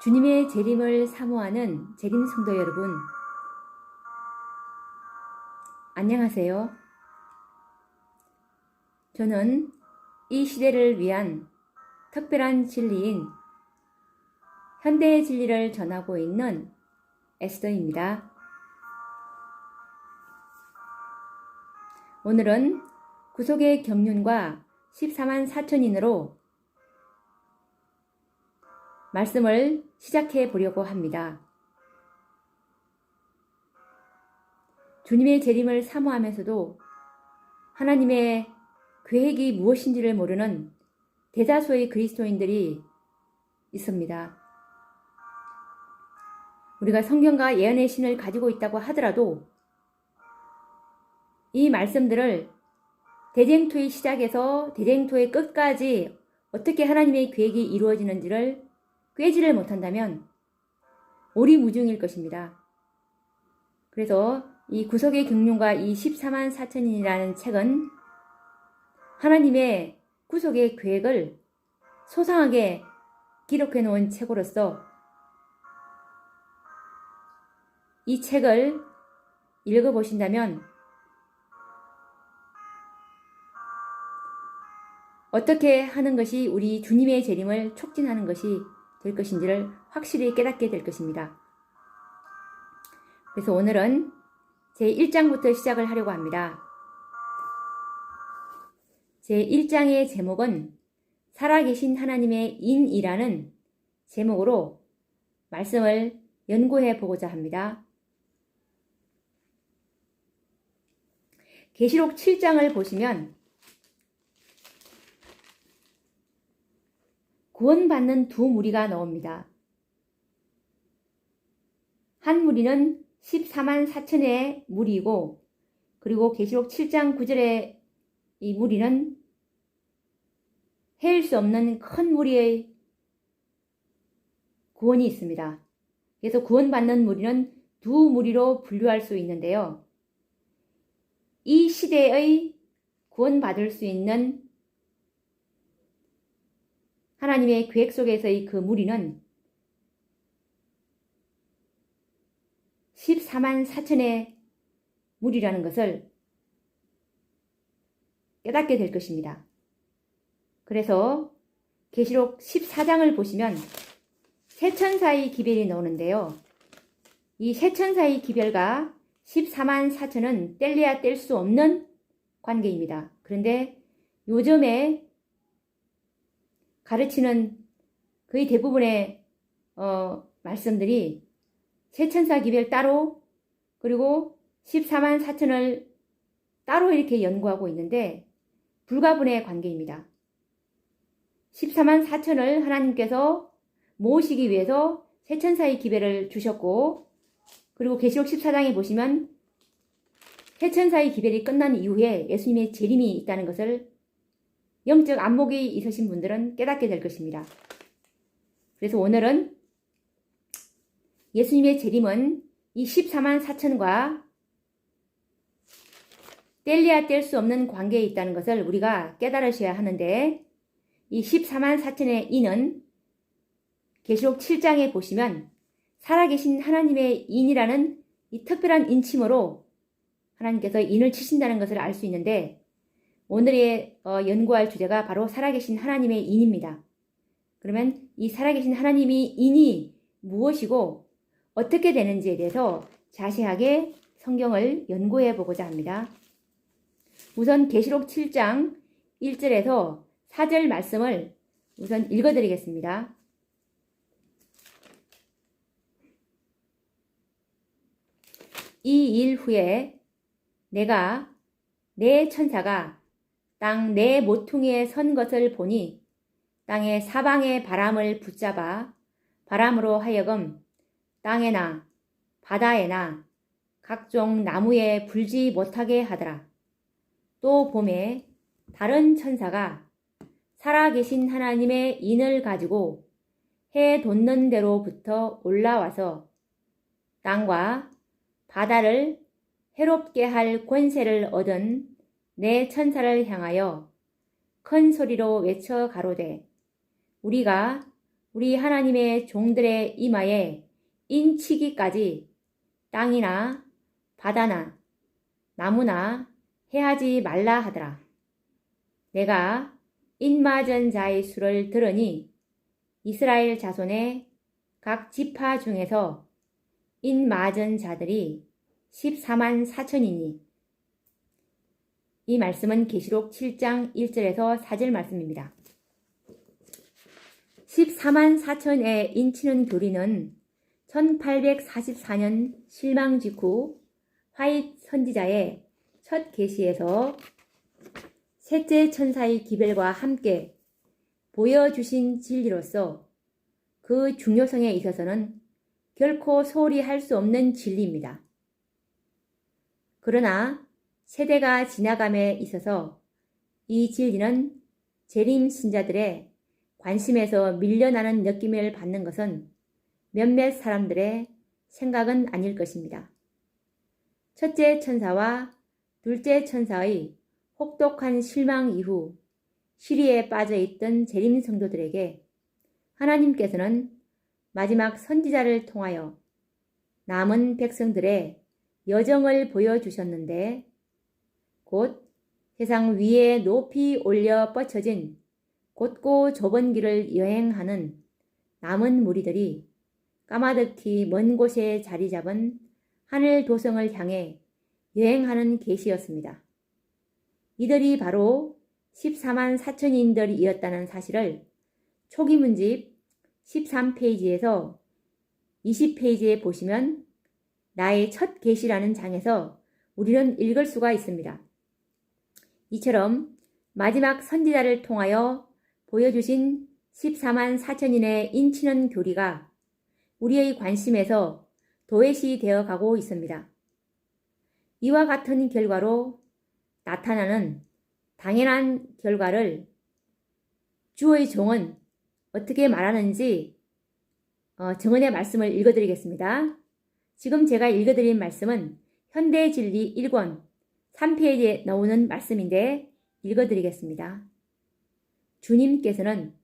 주님의 재림을 사모하는 재림 성도 여러분, 안녕하세요. 저는 이 시대를 위한 특별한 진리인 현대의 진리를 전하고 있는 에스더입니다. 오늘은 구속의 경륜과 14만 4천인으로 말씀을 시작해 보려고 합니다. 주님의 재림을 사모하면서도 하나님의 계획이 무엇인지를 모르는 대다수의 그리스도인들이 있습니다. 우리가 성경과 예언의 신을 가지고 있다고 하더라도 이 말씀들을 대쟁투의 시작에서 대쟁투의 끝까지 어떻게 하나님의 계획이 이루어지는지를 꿰지를 못한다면 오리무중일 것입니다. 그래서 이 구속의 경륜과 이 14만 4천인이라는 책은 하나님의 구속의 계획을 소상하게 기록해 놓은 책으로서 이 책을 읽어보신다면 어떻게 하는 것이 우리 주님의 재림을 촉진하는 것이 될 것인지를 확실히 깨닫게 될 것입니다. 그래서 오늘은 제1장부터 시작을 하려고 합니다. 제1장의 제목은 살아계신 하나님의 인이라는 제목으로 말씀을 연구해 보고자 합니다. 계시록 7장을 보시면 구원받는 두 무리가 나옵니다. 한 무리는 14만 4천의 무리이고, 그리고 계시록 7장 9절의 이 무리는 헤일 수 없는 큰 무리의 구원이 있습니다. 그래서 구원받는 무리는 두 무리로 분류할 수 있는데요. 이 시대의 구원받을 수 있는 하나님의 계획 속에서의 그 무리는 14만 4천의 무리라는 것을 깨닫게 될 것입니다. 그래서 계시록 14장을 보시면 세 천사의 기별이 나오는데요. 이 세 천사의 기별과 14만 4천은 뗄래야 뗄 수 없는 관계입니다. 그런데 요즘에 가르치는 거의 대부분의 말씀들이 세 천사 기별 따로, 그리고 14만 4천을 따로 이렇게 연구하고 있는데 불가분의 관계입니다. 14만 4천을 하나님께서 모으시기 위해서 세 천사의 기별을 주셨고, 그리고 계시록 14장에 보시면 세 천사의 기별이 끝난 이후에 예수님의 재림이 있다는 것을 영적 안목이 있으신 분들은 깨닫게 될 것입니다. 그래서 오늘은 예수님의 재림은 이 14만 4천과 뗄래야 뗄 수 없는 관계에 있다는 것을 우리가 깨달으셔야 하는데, 이 14만 4천의 인은 계시록 7장에 보시면 살아계신 하나님의 인이라는 이 특별한 인침으로 하나님께서 인을 치신다는 것을 알 수 있는데, 오늘의 연구할 주제가 바로 살아계신 하나님의 인입니다. 그러면 이 살아계신 하나님의 인이 무엇이고 어떻게 되는지에 대해서 자세하게 성경을 연구해 보고자 합니다. 우선 계시록 7장 1절에서 4절 말씀을 우선 읽어드리겠습니다. 이 일 후에 내가 내 천사가 땅 내 모퉁이에 선 것을 보니 땅의 사방의 바람을 붙잡아 바람으로 하여금 땅에나 바다에나 각종 나무에 불지 못하게 하더라. 또 봄에 다른 천사가 살아계신 하나님의 인을 가지고 해 돋는 데로부터 올라와서 땅과 바다를 해롭게 할 권세를 얻은 내 천사를 향하여 큰 소리로 외쳐 가로되 우리가 우리 하나님의 종들의 이마에 인치기까지 땅이나 바다나 나무나 해하지 말라 하더라. 내가 인맞은 자의 수를 들으니 이스라엘 자손의 각 지파 중에서 인맞은 자들이 14만 4천이니 이 말씀은 계시록 7장 1절에서 4절 말씀입니다. 14만 4천의 인치는 교리는 1844년 실망 직후 화잇 선지자의 첫 계시에서 셋째 천사의 기별과 함께 보여주신 진리로서 그 중요성에 있어서는 결코 소홀히 할 수 없는 진리입니다. 그러나 세대가 지나감에 있어서 이 진리는 재림 신자들의 관심에서 밀려나는 느낌을 받는 것은 몇몇 사람들의 생각은 아닐 것입니다. 첫째 천사와 둘째 천사의 혹독한 실망 이후 시리에 빠져있던 재림 성도들에게 하나님께서는 마지막 선지자를 통하여 남은 백성들의 여정을 보여주셨는데 곧 세상 위에 높이 올려 뻗쳐진 곧고 좁은 길을 여행하는 남은 무리들이 까마득히 먼 곳에 자리 잡은 하늘 도성을 향해 여행하는 계시였습니다. 이들이 바로 14만 4천인들이었다는 사실을 초기 문집 13페이지에서 20페이지에 보시면 나의 첫 계시라는 장에서 우리는 읽을 수가 있습니다. 이처럼 마지막 선지자를 통하여 보여주신 14만 4천인의 인치는 교리가 우리의 관심에서 도외시 되어 가고 있습니다. 이와 같은 결과로 나타나는 당연한 결과를 주의 종은 어떻게 말하는지 정언의 말씀을 읽어드리겠습니다. 지금 제가 읽어드린 말씀은 현대진리 1권 3페이지에 나오는 말씀인데 읽어드리겠습니다. 주님께서는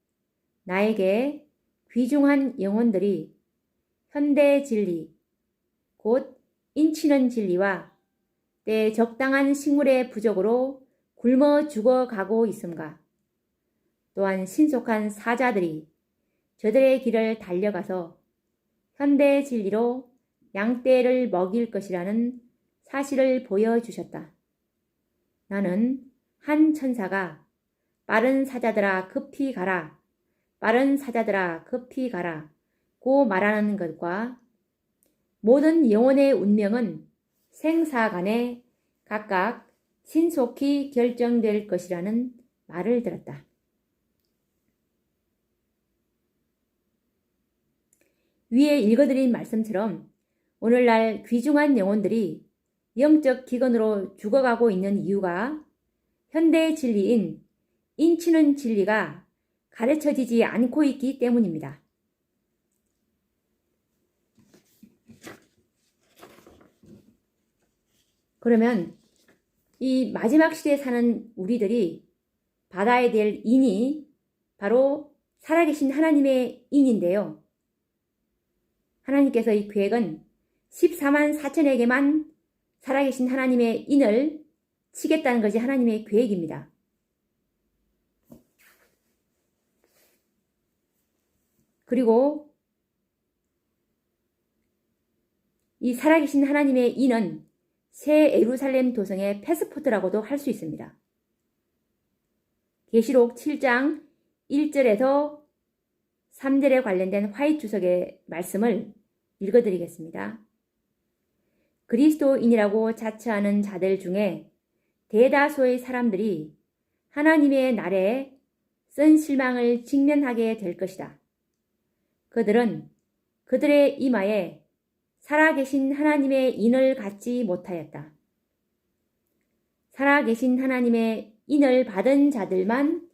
나에게 귀중한 영혼들이 현대진리, 곧 인치는 진리와 때 적당한 식물의 부족으로 굶어 죽어가고 있음과 또한 신속한 사자들이 저들의 길을 달려가서 현대 진리로 양떼를 먹일 것이라는 사실을 보여주셨다. 나는 한 천사가 빠른 사자들아 급히 가라, 빠른 사자들아 급히 가라 고 말하는 것과 모든 영혼의 운명은 생사간에 각각 신속히 결정될 것이라는 말을 들었다. 위에 읽어드린 말씀처럼 오늘날 귀중한 영혼들이 영적 기근으로 죽어가고 있는 이유가 현대 진리인 인치는 진리가 가르쳐지지 않고 있기 때문입니다. 그러면 이 마지막 시대에 사는 우리들이 받아야 될 인이 바로 살아계신 하나님의 인인데요. 하나님께서 이 계획은 14만 4천에게만 살아계신 하나님의 인을 치겠다는 것이 하나님의 계획입니다. 그리고 이 살아계신 하나님의 인은 새 예루살렘 도성의 패스포트라고도 할 수 있습니다. 계시록 7장 1절에서 3절에 관련된 화잇 주석의 말씀을 읽어드리겠습니다. 그리스도인이라고 자처하는 자들 중에 대다수의 사람들이 하나님의 날에 쓴 실망을 직면하게 될 것이다. 그들은 그들의 이마에 살아계신 하나님의 인을 갖지 못하였다. 살아계신 하나님의 인을 받은 자들만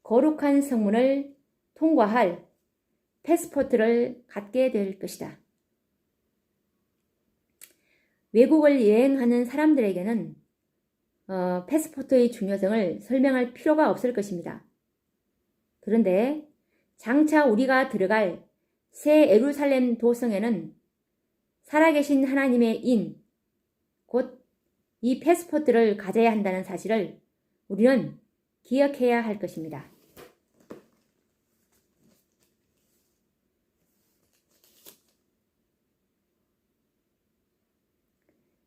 거룩한 성문을 통과할 패스포트를 갖게 될 것이다. 외국을 여행하는 사람들에게는 패스포트의 중요성을 설명할 필요가 없을 것입니다. 그런데 장차 우리가 들어갈 새 예루살렘 도성에는 살아계신 하나님의 인, 곧 이 패스포트를 가져야 한다는 사실을 우리는 기억해야 할 것입니다.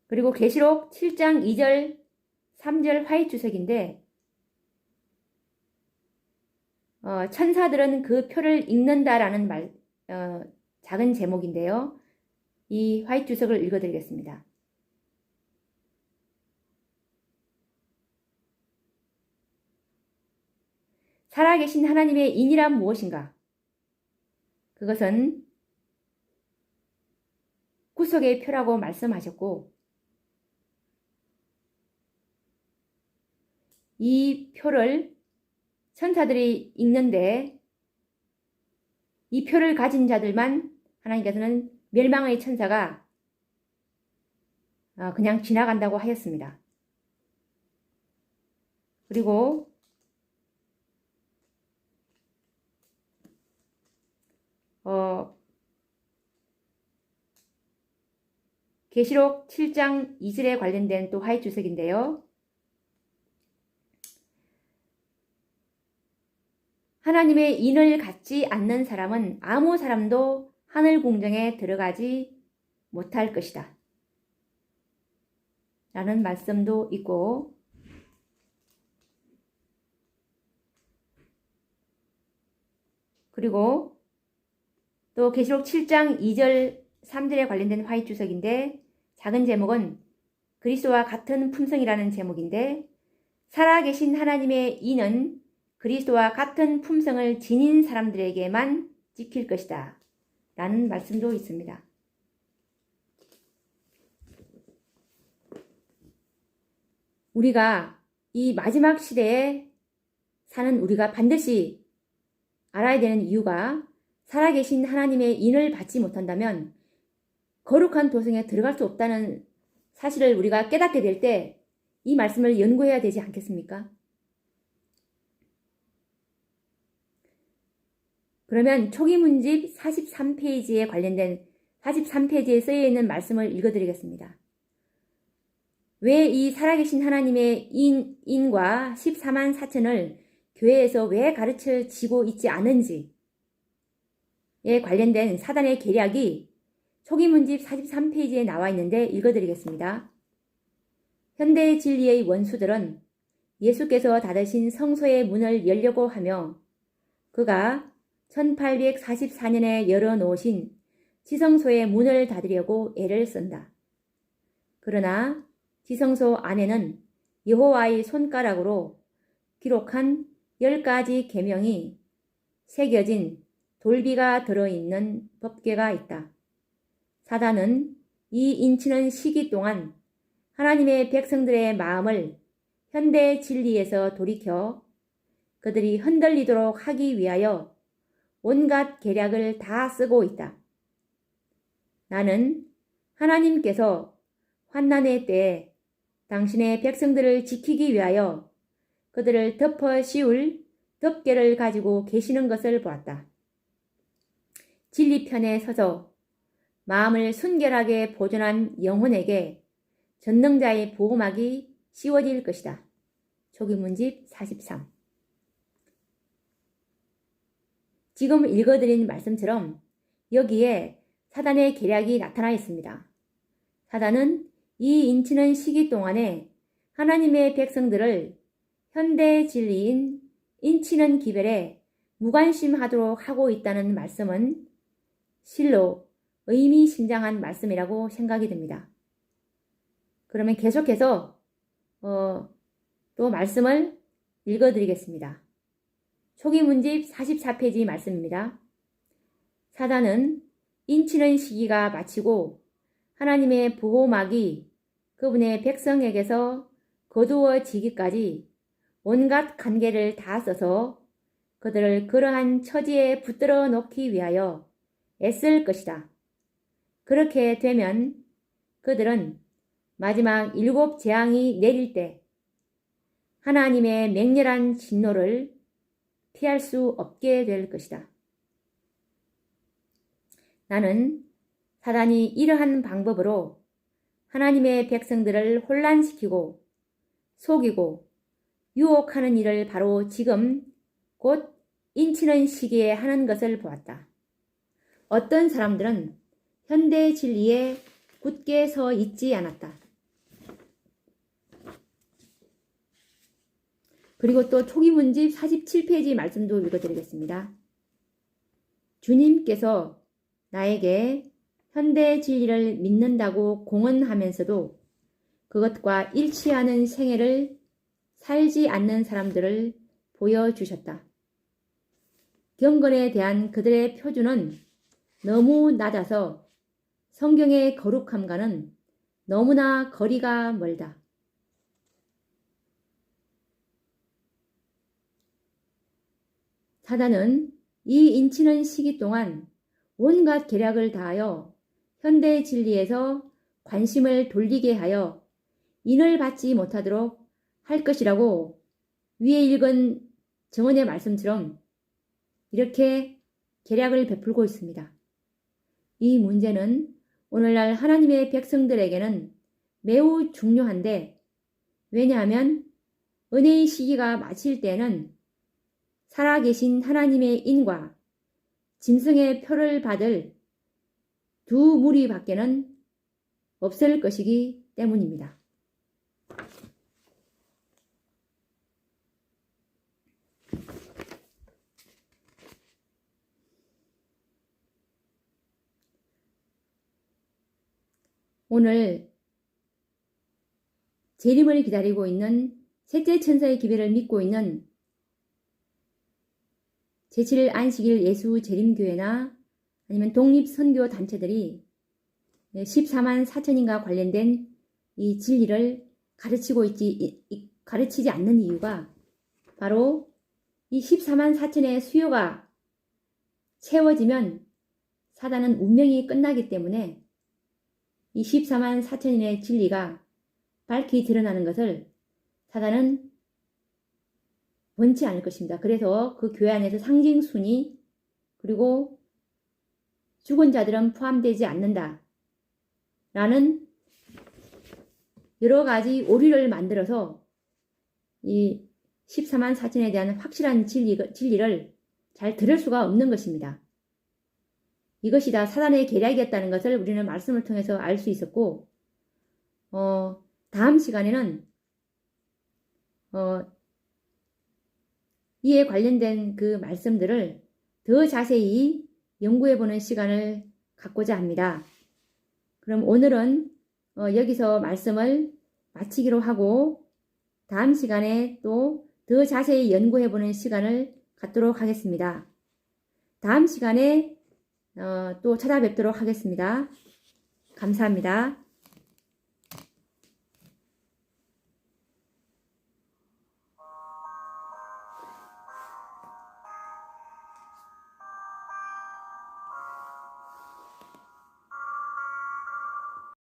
그리고 계시록 7장 2절, 3절 화이트 주석인데 천사들은 그 표를 읽는다라는 작은 제목인데요. 이 화이트 주석을 읽어드리겠습니다. 살아계신 하나님의 인이란 무엇인가? 그것은 구속의 표라고 말씀하셨고 이 표를 천사들이 읽는데 이 표를 가진 자들만 하나님께서는 멸망의 천사가 그냥 지나간다고 하였습니다. 그리고 계시록 7장 2절에 관련된 또 화이트 주석인데요. 하나님의 인을 갖지 않는 사람은 아무 사람도 하늘 궁정에 들어가지 못할 것이다. 라는 말씀도 있고 그리고 또 계시록 7장 2절 3절에 관련된 화이트 주석인데 작은 제목은 그리스도와 같은 품성이라는 제목인데 살아계신 하나님의 인은 그리스도와 같은 품성을 지닌 사람들에게만 지킬 것이다. 라는 말씀도 있습니다. 우리가 이 마지막 시대에 사는 우리가 반드시 알아야 되는 이유가 살아계신 하나님의 인을 받지 못한다면 거룩한 도성에 들어갈 수 없다는 사실을 우리가 깨닫게 될 때 이 말씀을 연구해야 되지 않겠습니까? 그러면 초기 문집 43페이지에 관련된 43페이지에 쓰여 있는 말씀을 읽어드리겠습니다. 왜 이 살아계신 하나님의 인과 14만 4천을 교회에서 왜 가르쳐지고 있지 않은지에 관련된 사단의 계략이 초기 문집 43페이지에 나와 있는데 읽어드리겠습니다. 현대 진리의 원수들은 예수께서 닫으신 성소의 문을 열려고 하며 그가 1844년에 열어놓으신 지성소의 문을 닫으려고 애를 쓴다. 그러나 지성소 안에는 여호와의 손가락으로 기록한 10가지 계명이 새겨진 돌비가 들어있는 법궤가 있다. 사단은 이 인치는 시기 동안 하나님의 백성들의 마음을 현대 진리에서 돌이켜 그들이 흔들리도록 하기 위하여 온갖 계략을 다 쓰고 있다. 나는 하나님께서 환난의 때에 당신의 백성들을 지키기 위하여 그들을 덮어 씌울 덮개를 가지고 계시는 것을 보았다. 진리편에 서서 마음을 순결하게 보존한 영혼에게 전능자의 보호막이 씌워질 것이다. 초기 문집 43. 지금 읽어드린 말씀처럼 여기에 사단의 계략이 나타나 있습니다. 사단은 이 인치는 시기 동안에 하나님의 백성들을 현대 진리인 인치는 기별에 무관심하도록 하고 있다는 말씀은 실로 의미심장한 말씀이라고 생각이 듭니다. 그러면 계속해서 또 말씀을 읽어드리겠습니다. 초기 문집 44페이지 말씀입니다. 사단은 인치는 시기가 마치고 하나님의 보호막이 그분의 백성에게서 거두어지기까지 온갖 관계를 다 써서 그들을 그러한 처지에 붙들어 놓기 위하여 애쓸 것이다. 그렇게 되면 그들은 마지막 7 재앙이 내릴 때 하나님의 맹렬한 진노를 피할 수 없게 될 것이다. 나는 사단이 이러한 방법으로 하나님의 백성들을 혼란시키고 속이고 유혹하는 일을 바로 지금 곧 인치는 시기에 하는 것을 보았다. 어떤 사람들은 현대 진리에 굳게 서 있지 않았다. 그리고 또 초기문집 47페이지 말씀도 읽어드리겠습니다. 주님께서 나에게 현대 진리를 믿는다고 공언하면서도 그것과 일치하는 생애를 살지 않는 사람들을 보여주셨다. 경건에 대한 그들의 표준은 너무 낮아서 성경의 거룩함과는 너무나 거리가 멀다. 사단은 이 인치는 시기 동안 온갖 계략을 다하여 현대 진리에서 관심을 돌리게 하여 인을 받지 못하도록 할 것이라고 위에 읽은 정언의 말씀처럼 이렇게 계략을 베풀고 있습니다. 이 문제는 오늘날 하나님의 백성들에게는 매우 중요한데, 왜냐하면 은혜의 시기가 마칠 때는 살아계신 하나님의 인과 짐승의 표를 받을 두 무리 밖에는 없을 것이기 때문입니다. 오늘 재림을 기다리고 있는 셋째 천사의 기별을 믿고 있는 제7일 안식일 예수 재림교회나 아니면 독립선교 단체들이 14만 4천인과 관련된 이 진리를 가르치지 않는 이유가 바로 이 14만 4천의 수요가 채워지면 사단은 운명이 끝나기 때문에 이 14만 4천인의 진리가 밝히 드러나는 것을 사단은 원치 않을 것입니다. 그래서 그 교회 안에서 상징순위 그리고 죽은 자들은 포함되지 않는다 라는 여러 가지 오류를 만들어서 이 14만 4천에 대한 확실한 진리를 잘 들을 수가 없는 것입니다. 이것이 다 사단의 계략이었다는 것을 우리는 말씀을 통해서 알 수 있었고, 다음 시간에는 이에 관련된 그 말씀들을 더 자세히 연구해보는 시간을 갖고자 합니다. 그럼 오늘은 여기서 말씀을 마치기로 하고 다음 시간에 또 더 자세히 연구해보는 시간을 갖도록 하겠습니다. 다음 시간에 또 찾아뵙도록 하겠습니다. 감사합니다.